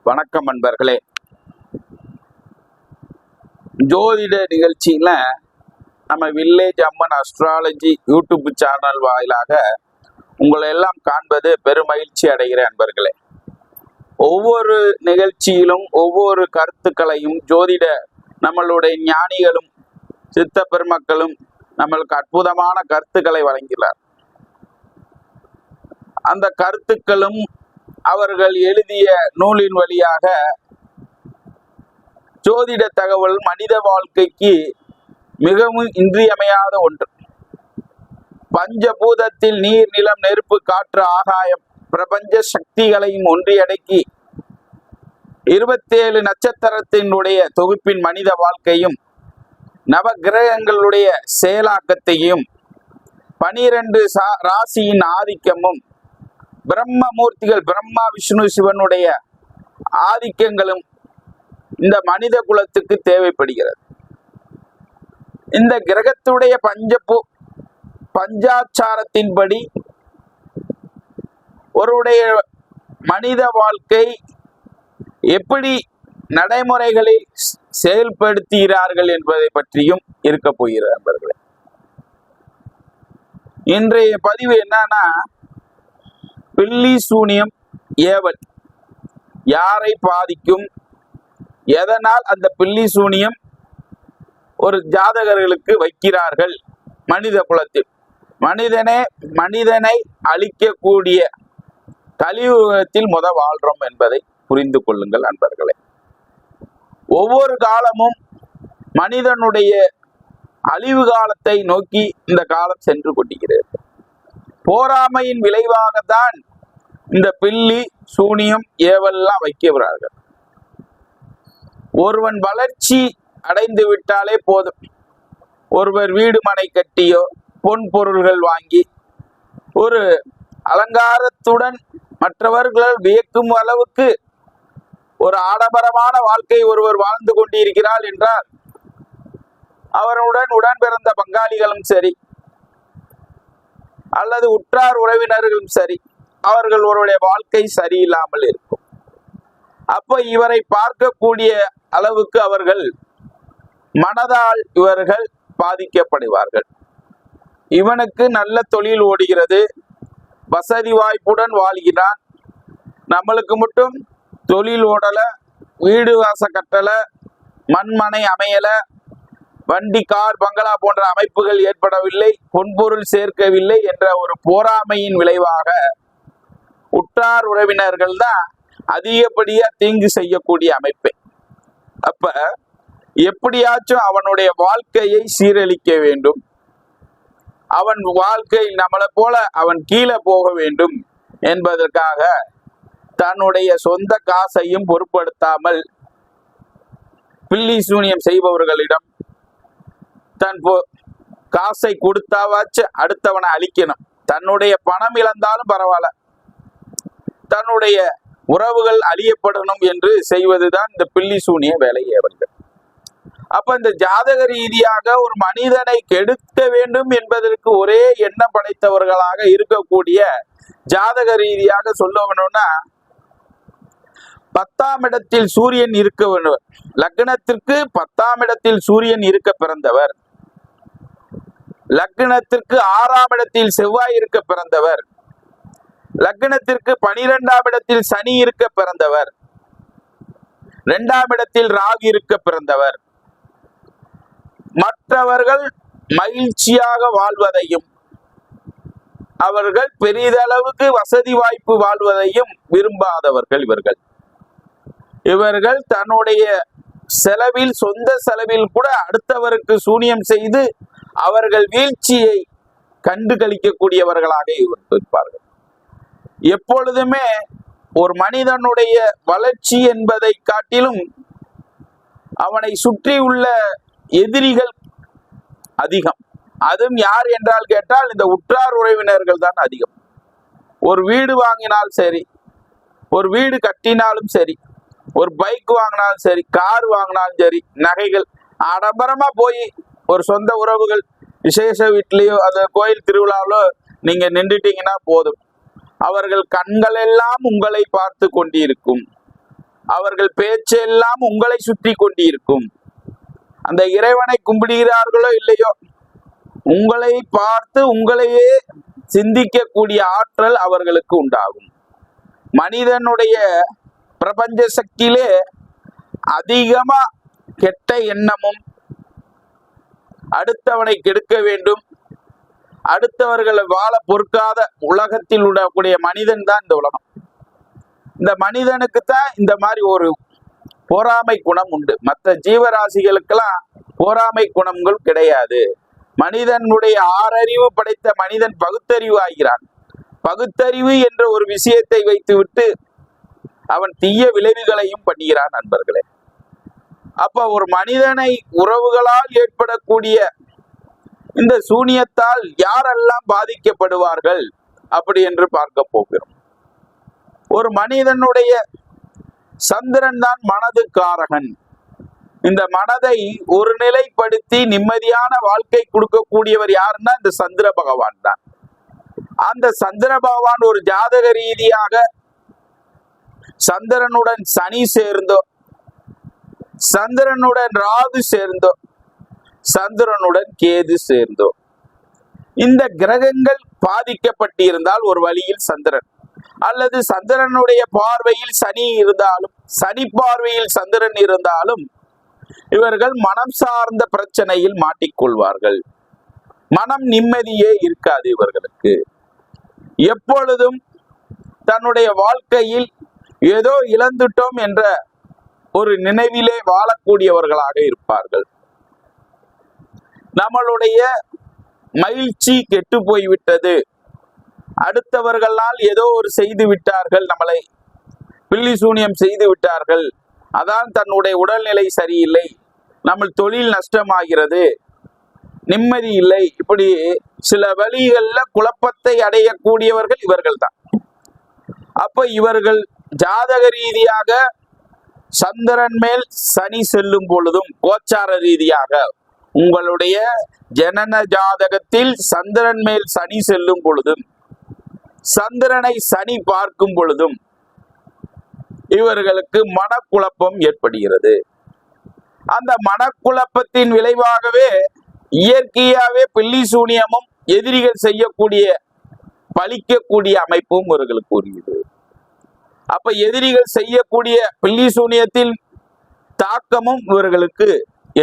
வணக்கம் நண்பர்களே. ஜோதிட நிகழ்ச்சியில நம்ம வில்லேஜ் அம்மன் அஸ்ட்ராலஜி யூடியூப் சேனல் வாயிலாக உங்களை எல்லாம் காண்பது பெருமகிழ்ச்சி அடைகிற நண்பர்களே. ஒவ்வொரு நிகழ்ச்சியிலும் ஒவ்வொரு கருத்துக்களையும் ஜோதிட நம்மளுடைய ஞானிகளும் சித்த பெருமக்களும் நம்மளுக்கு அற்புதமான கருத்துக்களை வழங்கினார். அந்த கருத்துக்களும் அவர்கள் எழுதிய நூலின் வழியாக ஜோதிட தகவல் மனித வாழ்க்கைக்கு மிகவும் இன்றியமையாத ஒன்று. பஞ்சபூதத்தில் நீர், நிலம், நெருப்பு, காற்று, ஆகாயம் பிரபஞ்ச சக்திகளையும் ஒன்றியடக்கி 27 நட்சத்திரத்தினுடைய தொகுப்பின் மனித வாழ்க்கையும் நவ கிரகங்களுடைய செயலாக்கத்தையும் 12 ராசியின் ஆதிக்கமும் பிரம்மமூர்த்திகள் பிரம்மா விஷ்ணு சிவனுடைய ஆதிக்கங்களும் இந்த மனித குலத்துக்கு தேவைப்படுகிறது. இந்த கிரகத்துடைய பஞ்சாச்சாரத்தின்படி ஒருடைய மனித வாழ்க்கை எப்படி நடைமுறைகளை செயல்படுத்துகிறார்கள் என்பதை பற்றியும் இருக்க போகிறது நண்பர்களே. இன்றைய பதிவு என்னன்னா, பில்லி சூனியம் ஏவல் யாரை பாதிக்கும், எதனால் அந்த பில்லி சூனியம் ஒரு ஜாதகர்களுக்கு வைக்கிறார்கள், மனித குலத்தில் மனிதனை அழிக்கக்கூடிய கலியுகத்தில் வாழ்றோம் என்பதை புரிந்து கொள்ளுங்கள் நண்பர்களே. ஒவ்வொரு காலமும் மனிதனுடைய அழிவு காலத்தை நோக்கி இந்த காலம் சென்று கொண்டிருக்கிறது. போராமையின் விளைவாகத்தான் இந்த பில்லி சூனியம் ஏவல்லாம் வைக்கிறார்கள். ஒருவன் வளர்ச்சி அடைந்து விட்டாலே போதும், ஒருவர் வீடு மனை கட்டியோ பொன் பொருள்கள் வாங்கி ஒரு அலங்காரத்துடன் மற்றவர்கள் வியக்கும் அளவுக்கு ஒரு ஆடம்பரமான வாழ்க்கை ஒருவர் வாழ்ந்து கொண்டிருக்கிறார் என்றால் அவருடன் உடன் பிறந்த பங்காளிகளும் சரி அல்லது உற்றார் உறவினர்களும் சரி, அவர்களுடைய வாழ்க்கை சரியில்லாமல் இருக்கும். அப்ப இவரை பார்க்கக்கூடிய அளவுக்கு அவர்கள் மனதால் இவர்கள் பாதிக்கப்படுவார்கள். இவனுக்கு நல்ல தொழில் ஓடுகிறது, வசதி வாய்ப்புடன் வாழ்கிறான், நம்மளுக்கு மட்டும் தொழில் ஓடல, வீடு வாச கட்டல, மண்மனை அமையல, வண்டி கார் பங்களா போன்ற அமைப்புகள் ஏற்படவில்லை, பொன்பொருள் சேர்க்கவில்லை என்ற ஒரு போராமையின் விளைவாக உற்றார் உறவினர்கள் தான் அதிகப்படியா தீங்கு செய்யக்கூடிய அமைப்பு. அப்ப எப்படியாச்சும் அவனுடைய வாழ்க்கையை சீரழிக்க வேண்டும், அவன் வாழ்க்கை நம்மளை போல அவன் கீழே போக வேண்டும் என்பதற்காக தன்னுடைய சொந்த காசையும் பொருட்படுத்தாமல் பில்லி சூனியம் செய்பவர்களிடம் தன் காசை கொடுத்தாவாச்சு அடுத்தவனை அழிக்கணும். தன்னுடைய பணம் இழந்தாலும் பரவாயில்ல, தன்னுடைய உறவுகள் அழியப்படணும் என்று செய்வதுதான் இந்த பில்லி சூனிய வேலையவர்கள். அப்ப இந்த ஜாதக ரீதியாக ஒரு மனிதனை கெடுக்க வேண்டும் என்பதற்கு ஒரே எண்ணம் படைத்தவர்களாக இருக்கக்கூடிய ஜாதக ரீதியாக சொல்ல வேணும்னா, 10ஆம் இடத்தில் சூரியன் இருக்க வேண்டும், லக்னத்திற்கு 10ஆம் இடத்தில் சூரியன் இருக்க பிறந்தவர், லக்னத்திற்கு 6ஆம் இடத்தில் செவ்வாய் இருக்க பிறந்தவர், லக்னத்திற்கு 12ஆம் இடத்தில் சனி இருக்க பிறந்தவர், 2ஆம் இடத்தில் ராகு இருக்க பிறந்தவர், மற்றவர்கள் மகிழ்ச்சியாக வாழ்வதையும் அவர்கள் பெரிதளவுக்கு வசதி வாய்ப்பு வாழ்வதையும் விரும்பாதவர்கள் இவர்கள் தன்னுடைய செலவில், சொந்த செலவில் கூட அடுத்தவருக்கு சூனியம் செய்து அவர்கள் வீழ்ச்சியை கண்டு கழிக்கக்கூடியவர்களாக இருப்பார்கள். எப்பொழுதுமே ஒரு மனிதனுடைய வளர்ச்சி என்பதை காட்டிலும் அவனை சுற்றி உள்ள எதிரிகள் அதிகம். அதுவும் யார் என்றால் கேட்டால் இந்த உற்றார் உறவினர்கள் தான் அதிகம். ஒரு வீடு வாங்கினால் சரி, ஒரு வீடு கட்டினாலும் சரி, ஒரு பைக் வாங்கினாலும் சரி, கார் வாங்கினாலும் சரி, நகைகள் ஆடம்பரமா போய் ஒரு சொந்த உறவுகள் விசேஷ வீட்லயோ அந்த கோயில் திருவிழாவிலோ நீங்க நின்றுட்டீங்கன்னா போதும், அவர்கள் கண்கள் எல்லாம் உங்களை பார்த்து கொண்டிருக்கும். அவர்கள் பேச்செல்லாம் உங்களை சுற்றி கொண்டிருக்கும். அந்த இறைவனை கும்பிடுகிறார்களோ இல்லையோ, உங்களை பார்த்து உங்களையே சிந்திக்கக்கூடிய ஆற்றல் அவர்களுக்கு உண்டாகும். மனிதனுடைய பிரபஞ்ச சக்தியிலே அதிகமா கெட்ட எண்ணமும், அடுத்தவனை கெடுக்க வேண்டும், அடுத்தவர்களை வாழ பொறுக்காத உலகத்தில் உள்ளக்கூடிய மனிதன் தான் இந்த உலகம். இந்த மனிதனுக்கு தான் இந்த மாதிரி ஒரு பொறாமை குணம் உண்டு. மற்ற ஜீவராசிகளுக்கெல்லாம் பொறாமை குணங்கள் கிடையாது. மனிதனுடைய ஆறறிவு படைத்த மனிதன் பகுத்தறிவு ஆகிறான். பகுத்தறிவு என்ற ஒரு விஷயத்தை வைத்துவிட்டு அவன் தீய விளைவுகளையும் பண்ணுகிறான் நண்பர்களே. அப்ப ஒரு மனிதனை உறவுகளால் ஏற்படக்கூடிய இந்த சூனியத்தால் யாரெல்லாம் பாதிக்கப்படுவார்கள் அப்படி என்று பார்க்க போகிறோம். ஒரு மனிதனுடைய சந்திரன் தான் மனது காரகன். இந்த மனதை ஒரு நிலைப்படுத்தி நிம்மதியான வாழ்க்கை கொடுக்கக்கூடியவர் யாருன்னா இந்த சந்திர பகவான் தான். அந்த சந்திர பகவான் ஒரு ஜாதக ரீதியாக சந்திரனுடன் சனி சேர்ந்தோ, சந்திரனுடன் ராகு சேர்ந்தோ, சந்திரனுடன் கேது சேர்ந்தோ, இந்த கிரகங்கள் பாதிக்கப்பட்டிருந்தால் ஒரு வழியில் சந்திரன், அல்லது சந்திரனுடைய பார்வையில் சனி இருந்தாலும், சனி பார்வையில் சந்திரன் இருந்தாலும் இவர்கள் மனம் சார்ந்த பிரச்சனையில் மாட்டிக்கொள்வார்கள். மனம் நிம்மதியே இருக்காது இவர்களுக்கு. எப்பொழுதும் தன்னுடைய வாழ்க்கையில் ஏதோ இழந்துட்டோம் என்ற ஒரு நினைவிலே வாழக்கூடியவர்களாக இருப்பார்கள். நம்மளுடைய மகிழ்ச்சி கெட்டு போய்விட்டது, அடுத்தவர்களால் ஏதோ ஒரு செய்து விட்டார்கள், நம்மளை பில்லி சூனியம் செய்து விட்டார்கள், அதான் தன்னுடைய உடல்நிலை சரியில்லை, நம்ம தொழில் நஷ்டமாகிறது, நிம்மதி இல்லை, இப்படி சில வழிகள்ல குழப்பத்தை அடையக்கூடியவர்கள் இவர்கள் தான். அப்ப இவர்கள் ஜாதக ரீதியாக சந்திரன் மேல் சனி செல்லும் பொழுதும், கோச்சார ரீதியாக உங்களுடைய ஜனன ஜாதகத்தில் சந்திரன் மேல் சனி செல்லும் பொழுதும், சந்திரனை சனி பார்க்கும் பொழுதும் இவர்களுக்கு மனக்குழப்பம் ஏற்படுகிறது. அந்த மனக்குழப்பத்தின் விளைவாகவே இயற்கையாகவே பில்லி சூனியமும் எதிரிகள் செய்யக்கூடிய பழிக்கக்கூடிய அமைப்பும் இவர்களுக்கு உரியது. அப்ப எதிரிகள் செய்யக்கூடிய பில்லி சூனியத்தில் தாக்கமும் இவர்களுக்கு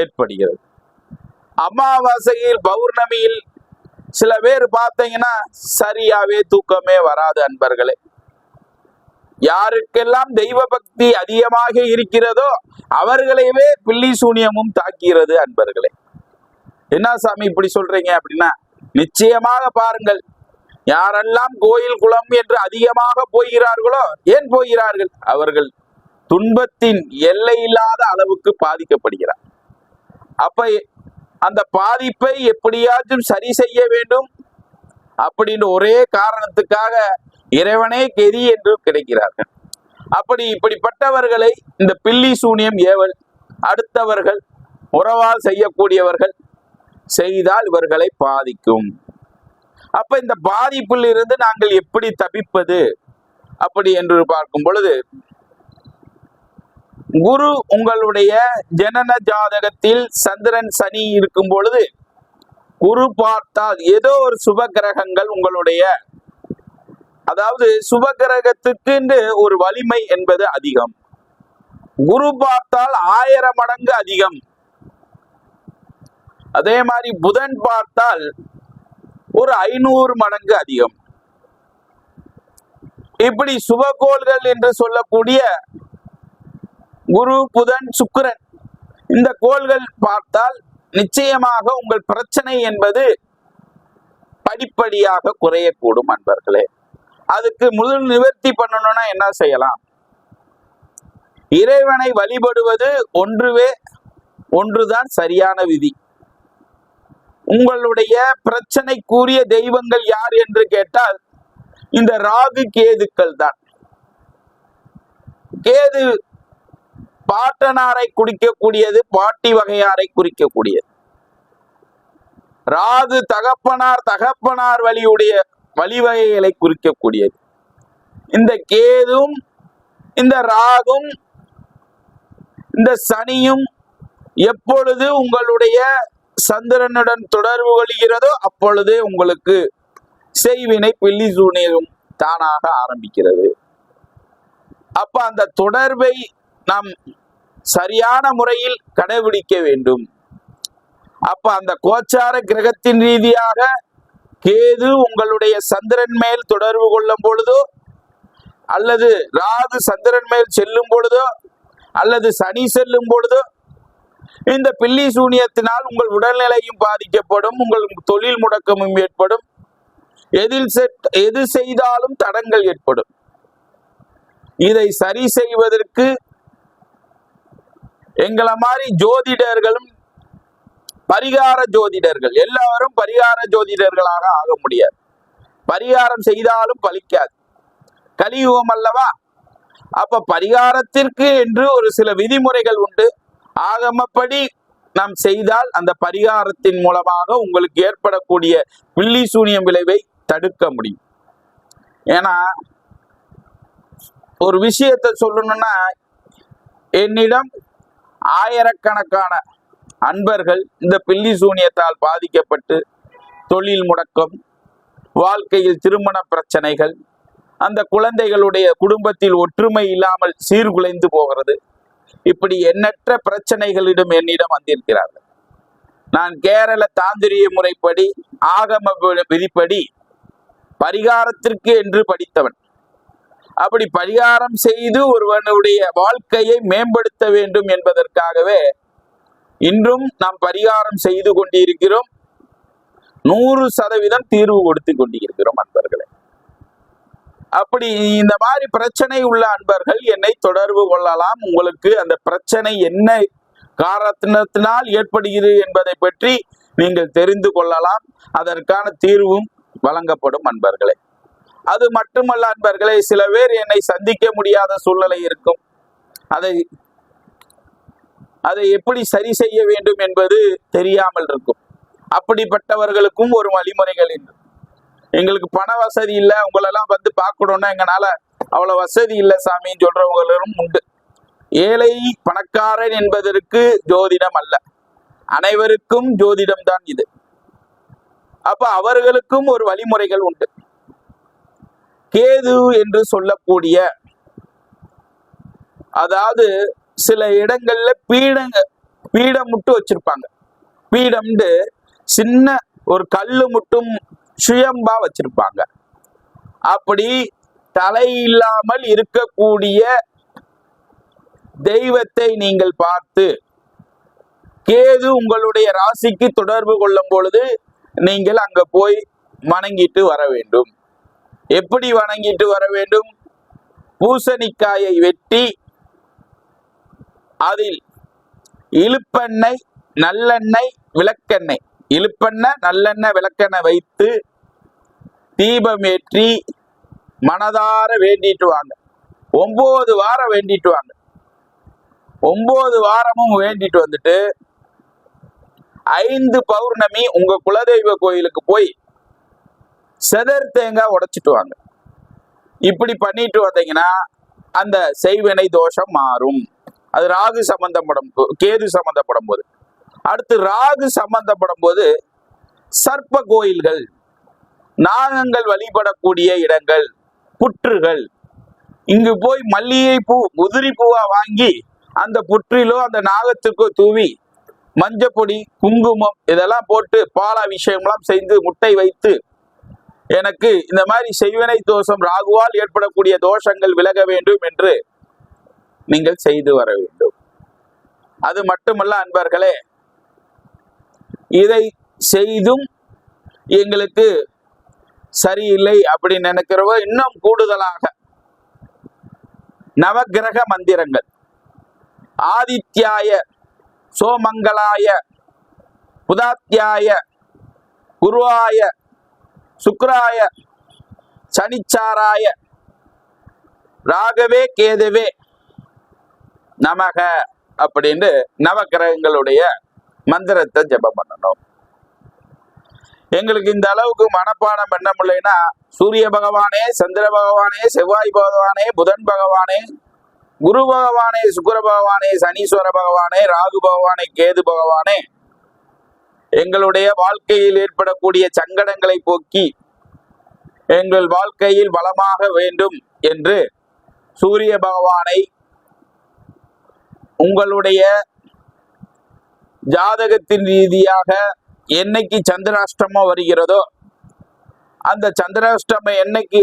ஏற்படுகிறது. அமாவாசையில் பௌர்ணமியில் சில பேர் பார்த்தீங்கன்னா சரியாவே தூக்கமே வராது அன்பர்களே. யாருக்கெல்லாம் தெய்வ பக்தி அதிகமாக இருக்கிறதோ அவர்களையே பில்லி சூனியமும் தாக்குகிறது அன்பர்களே. என்ன சாமி இப்படி சொல்றீங்க அப்படின்னா, நிச்சயமாக பாருங்கள், யாரெல்லாம் கோயில் குளம் என்று அதிகமாக போகிறார்களோ, ஏன் போகிறார்கள்? அவர்கள் துன்பத்தின் எல்லையில்லாத அளவுக்கு பாதிக்கப்படுகிறார். அப்ப அந்த பாதிப்பை எப்படியாச்சும் சரி செய்ய வேண்டும் அப்படின்னு ஒரே காரணத்துக்காக இறைவனே கெதி என்று கிடைக்கிறார்கள். இப்படிப்பட்டவர்களை இந்த பில்லி சூனியம் ஏவல் அடுத்தவர்கள் உறவால் செய்யக்கூடியவர்கள் செய்தால் இவர்களை பாதிக்கும். அப்ப இந்த பாதிப்பில் இருந்து நாங்கள் எப்படி தப்பிப்பது அப்படி என்று பார்க்கும் பொழுது, குரு உங்களுடைய ஜனன ஜாதகத்தில் சந்திரன் சனி இருக்கும் பொழுது குரு பார்த்தால் ஏதோ ஒரு சுப கிரகங்கள் உங்களுடைய, அதாவது சுப கிரகத்துக்கு ஒரு வலிமை என்பது அதிகம். குரு பார்த்தால் 1000 மடங்கு அதிகம். அதே மாதிரி புதன் பார்த்தால் ஒரு 500 மடங்கு அதிகம். இப்படி சுபகோள்கள் என்று சொல்லக்கூடிய குரு, புதன், சுக்கிரன், இந்த கோள்கள் பார்த்தால் நிச்சயமாக உங்கள் பிரச்சனை என்பது படிப்படியாக குறையக்கூடும் அன்பர்களே. அதுக்கு முதல் நிவர்த்தி பண்ணணும்னா என்ன செய்யலாம்? இறைவனை வழிபடுவது ஒன்றுதான் சரியான விதி. உங்களுடைய பிரச்சனைக்குரிய தெய்வங்கள் யார் என்று கேட்டால் இந்த ராகு கேதுக்கள் தான். கேது பாட்டனாரை குறிக்கக்கூடியது, பாட்டி வகையாரை குறிக்கக்கூடியது. ராகு தகப்பனார் வழியுடைய வழிவகைகளை குறிக்கக்கூடியது. இந்த கேதும் இந்த ராகும் இந்த சனியும் எப்பொழுது உங்களுடைய சந்திரனுடன் தொடர்பு கொள்கிறதோ அப்பொழுதே உங்களுக்கு செய்வினை பில்லி சூனியம் தானாக ஆரம்பிக்கிறது. அப்ப அந்த தொடர்பை நாம் சரியான முறையில் கடைபிடிக்க வேண்டும். அப்ப அந்த கோச்சார கிரகத்தின் ரீதியாக கேது உங்களுடைய சந்திரன் மேல் தொடர்பு கொள்ளும் பொழுதோ, அல்லது ராகு சந்திரன் மேல் செல்லும் பொழுதோ, அல்லது சனி செல்லும் பொழுதோ இந்த பில்லி சூனியத்தினால் உங்கள் உடல்நிலையும் பாதிக்கப்படும், உங்கள் தொழில் முடக்கமும் ஏற்படும், எது செய்தாலும் தடங்கள் ஏற்படும். இதை சரி செய்வதற்கு எங்களை மாதிரி ஜோதிடர்களும் பரிகார ஜோதிடர்கள் எல்லாரும் பரிகார ஜோதிடர்களாக ஆக முடியாது. பரிகாரம் செய்தாலும் பலிக்காது, கலியுகம் அல்லவா. அப்ப பரிகாரத்திற்கு என்று ஒரு சில விதிமுறைகள் உண்டு. ஆகமப்படி நாம் செய்தால் அந்த பரிகாரத்தின் மூலமாக உங்களுக்கு ஏற்படக்கூடிய பில்லி சூனியம் விளைவை தடுக்க முடியும். ஏன்னா ஒரு விஷயத்தை சொல்லணும்னா, என்னிடம் ஆயிரக்கணக்கான அன்பர்கள் இந்த பில்லி சூனியத்தால் பாதிக்கப்பட்டு தொழில் முடக்கம், வாழ்க்கையில் திருமண பிரச்சனைகள், அந்த குழந்தைகளுடைய குடும்பத்தில் ஒற்றுமை இல்லாமல் சீர்குலைந்து போகிறது, இப்படி எண்ணற்ற பிரச்சனைகளிடம் என்னிடம் வந்திருக்கிறார்கள். நான் கேரள தாந்திரிய முறைப்படி ஆகம விதிப்படி பரிகாரத்திற்கு என்று படித்தவன். அப்படி பரிகாரம் செய்து ஒருவனுடைய வாழ்க்கையை மேம்படுத்த வேண்டும் என்பதற்காகவே இன்றும் நாம் பரிகாரம் செய்து கொண்டிருக்கிறோம். 100% தீர்வு கொடுத்து கொண்டிருக்கிறோம் அன்பர்களே. அப்படி இந்த மாதிரி பிரச்சனை உள்ள அன்பர்கள் என்னை தொடர்பு கொள்ளலாம். உங்களுக்கு அந்த பிரச்சனை என்ன காரணத்தினால் ஏற்படுகிறது என்பதை பற்றி நீங்கள் தெரிந்து கொள்ளலாம். அதற்கான தீர்வும் வழங்கப்படும் அன்பர்களே. அது மட்டுமல்ல அன்பர்களே, சில பேர் என்னை சந்திக்க முடியாத சூழ்நிலை இருக்கும். அதை எப்படி சரி செய்ய வேண்டும் என்பது தெரியாமல் இருக்கும். அப்படிப்பட்டவர்களுக்கும் ஒரு வழிமுறைகள் உண்டு. எங்களுக்கு பண வசதி இல்லை, உங்களெல்லாம் வந்து பார்க்கணும்னா எங்களால அவ்வளவு வசதி இல்லை சாமின்னு சொல்றவங்களும் உண்டு. ஏழை பணக்காரன் என்பதற்கு ஜோதிடம் அல்ல, அனைவருக்கும் ஜோதிடம் தான் இது. அப்ப அவர்களுக்கும் ஒரு வழிமுறைகள் உண்டு. கேது என்று சொல்லக்கூடிய, அதாவது சில இடங்கள்ல பீடம் மட்டும் வச்சிருப்பாங்க. பீடம்னு சின்ன ஒரு கல்லு மட்டும் சுயம்பா வச்சிருப்பாங்க. அப்படி தலை இல்லாமல் இருக்கக்கூடிய தெய்வத்தை நீங்கள் பார்த்து, கேது உங்களுடைய ராசிக்கு தொடர்பு கொள்ளும் பொழுது நீங்கள் அங்க போய் வணங்கிட்டு வர வேண்டும். எப்படி வணங்கிட்டு வர வேண்டும்? பூசணிக்காயை வெட்டி அதில் இழுப்பெண்ணெய், நல்லெண்ணெய், விளக்கெண்ணெய், இழுப்பெண்ணெய், நல்லெண்ணெய், விளக்கெண்ணெய் வைத்து தீபம் ஏற்றி மனதார வேண்டிட்டு வாங்க. 9 வாரம் வேண்டிட்டு வாங்க. 9 வாரமும் வேண்டிட்டு வந்துட்டு 5 பௌர்ணமி உங்க குலதெய்வ கோயிலுக்கு போய் செதர் தேங்காய் உடைச்சிட்டு வாங்க. இப்படி பண்ணிட்டு வந்தீங்கன்னா அந்த செய்வினை தோஷம் மாறும். அது ராகு சம்பந்தப்படும், கேது சம்பந்தப்படும் போது. அடுத்து ராகு சம்பந்தப்படும் போது சர்ப்ப கோயில்கள், நாகங்கள் வழிபடக்கூடிய இடங்கள், புற்றுகள், இங்கு போய் மல்லிகை பூ, உதிரி பூவா வாங்கி அந்த புற்றிலோ அந்த நாகத்துக்கோ தூவி மஞ்சப்பொடி, குங்குமம் இதெல்லாம் போட்டு பாலாபிஷேகம்லாம் செய்து முட்டை வைத்து, எனக்கு இந்த மாதிரி செய்வினை தோஷம், ராகுவால் ஏற்படக்கூடிய தோஷங்கள் விலக வேண்டும் என்று நீங்கள் செய்து வர வேண்டும். அது மட்டுமல்ல அன்பர்களே, இதை செய்தும் எங்களுக்கு சரியில்லை அப்படின்னு நினைக்கிறவ இன்னும் கூடுதலாக நவகிரக மந்திரங்கள், ஆதித்யாய, சோமங்களாய, புதாத்யாய, குருவாய, சுக்ராய, சனிச்சாராய, ராகவே கேதுவே நமக அப்படின்னு நவகிரகங்களுடைய மந்திரத்தை ஜெபம் பண்ணணும். எங்களுக்கு இந்த அளவுக்கு மனப்பாடம் பண்ண முடியலன்னா, சூரிய பகவானே, சந்திர பகவானே, செவ்வாய் பகவானே, புதன் பகவானே, குரு பகவானே, சுக்கிர பகவானே, சனீஸ்வர பகவானே, ராகு பகவானே, கேது பகவானே, எங்களுடைய வாழ்க்கையில் ஏற்படக்கூடிய சங்கடங்களை போக்கி எங்கள் வாழ்க்கையில் வளமாக வேண்டும் என்று சூரிய பகவானை உங்களுடைய ஜாதகத்தின் ரீதியாக என்னைக்கு சந்திராஷ்டமம் வருகிறதோ அந்த சந்திராஷ்டமம் என்னைக்கு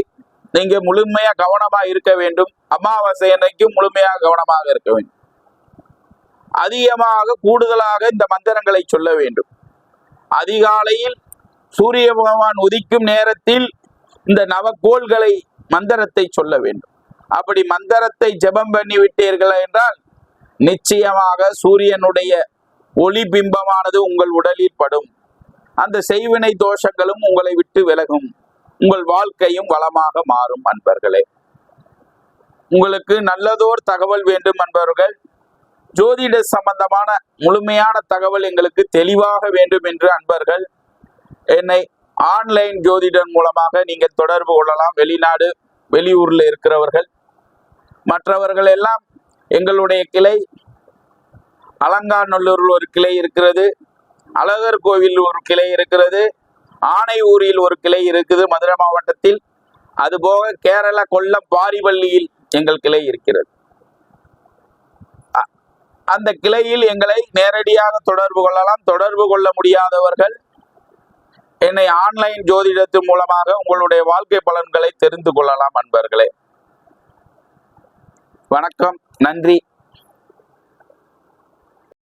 நீங்க முழுமையா கவனமா இருக்க வேண்டும், அமாவாசை அன்னைக்கு முழுமையாக கவனமாக இருக்க வேண்டும். அதிகமாக கூடுதலாக இந்த மந்திரங்களை சொல்ல வேண்டும். அதிகாலையில் சூரிய பகவான் உதிக்கும் நேரத்தில் இந்த நவக்கோள்களை மந்திரத்தை சொல்ல வேண்டும். அப்படி மந்திரத்தை ஜெபம் பண்ணி விட்டீர்கள் என்றால் நிச்சயமாக சூரியனுடைய ஒளி பிம்பமானது உங்கள் உடலில் படும். அந்த செய்வினை தோஷங்களும் உங்களை விட்டு விலகும். உங்கள் வாழ்க்கையும் வளமாக மாறும். அன்பர்களே, உங்களுக்கு நல்லதோர் தகவல் வேண்டும் அன்பர்கள், ஜோதிட சம்பந்தமான முழுமையான தகவல் எங்களுக்கு தெளிவாக வேண்டும் என்று அன்பர்கள் என்னை ஆன்லைன் ஜோதிடர் மூலமாக நீங்கள் தொடர்பு கொள்ளலாம். வெளிநாடு வெளியூர்ல இருக்கிறவர்கள், மற்றவர்கள் எல்லாம் எங்களுடைய கிளை அலங்காநல்லூரில் ஒரு கிளை இருக்கிறது, அழகர் கோவில் ஒரு கிளை இருக்கிறது, ஆனையூரில் ஒரு கிளை இருக்குது மதுரை மாவட்டத்தில், அதுபோக கேரள கொல்லம் பாரிவள்ளியில் எங்கள் கிளை இருக்கிறது. அந்த கிளையில் எங்களை நேரடியாக தொடர்பு கொள்ளலாம். தொடர்பு கொள்ள முடியாதவர்கள் என்னை ஆன்லைன் ஜோதிடத்தின் மூலமாக உங்களுடைய வாழ்க்கை பலன்களை தெரிந்து கொள்ளலாம். அன்பர்களே, வணக்கம், நன்றி.